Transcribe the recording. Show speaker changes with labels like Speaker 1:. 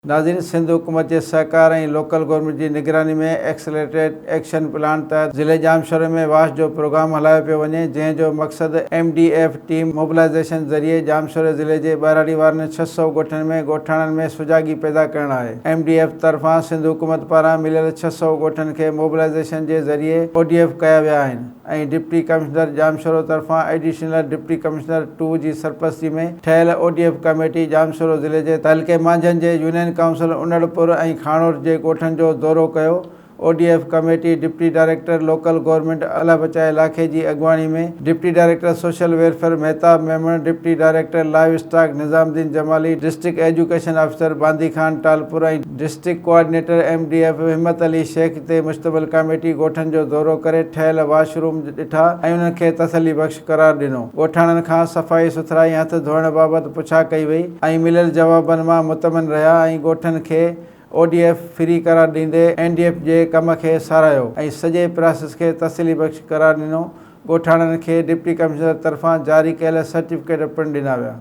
Speaker 1: नाज़रीन, सिंध हुकूमत के सहकार और लोकल गवर्नमेंट की निगरानी में एक्सेलरेटेड एक्शन प्लान तहत ज़िले जामशोरे में वाश जो प्रोग्राम हलायो पियो वञे, जंहिंजो मक़सद MDF टीम मोबिलाइज़ेशन ज़रिए जामशोरे ज़िले के ॿाहिराड़ी वारनि 600 ॻोठनि में ॻोठाणनि में सुजागी पैदा करणु आहे। MDF तरफ़ां सिंध हुकूमत पारां मिलियल 600 ॻोठनि खे मोबिलाइज़ेशन के ज़रिए ODF कया विया आहिनि ऐं डिप्टी कमिश्नर जामशोरो तरफ़ां एडिशनल डिप्टी कमिश्नर 2 जी सरपरस्ती में ठहियल ODF कमेटी जामशोरो ज़िले के तहलके मांझनि जे यूनियन काउंसिल उनड़पुर ऐं खाणोर के ॻोठनि जो दौरो कयो। ODF committee deputy director local government अला बचाए इलाक़े की अगवानी में deputy director social welfare Mehtab Memon, deputy director livestock Nizamuddin Jamali, district education अफसर बांदी खान टालपुर और डिस्ट्रिक्ट कोऑर्डिनेटर MDF हिम्मत अली शेख ते मुश्तमिल कमेटी ॻोठनि जो दौरो करे ठहियल वाशरूम ॾिठा ऐं उन्हनि खे तसली बख़्श करार ॾिनो। ॻोठाणनि खां सफ़ाई सुथराई हथ धोइण बाबति पुछा कई वई ऐं मिलियल जवाबनि मां मुतमिन रहिया ऐं ॻोठनि खे ODF फ्री करार ॾींदे NDF के कम के सारायो ऐं सॼे प्रोसेस के तसली बख़्श करार ॾिनो। ॻोठाणनि खे डिप्टी कमिश्नर तरफ़ां जारी कयल सर्टिफिकेट पिणु ॾिना विया।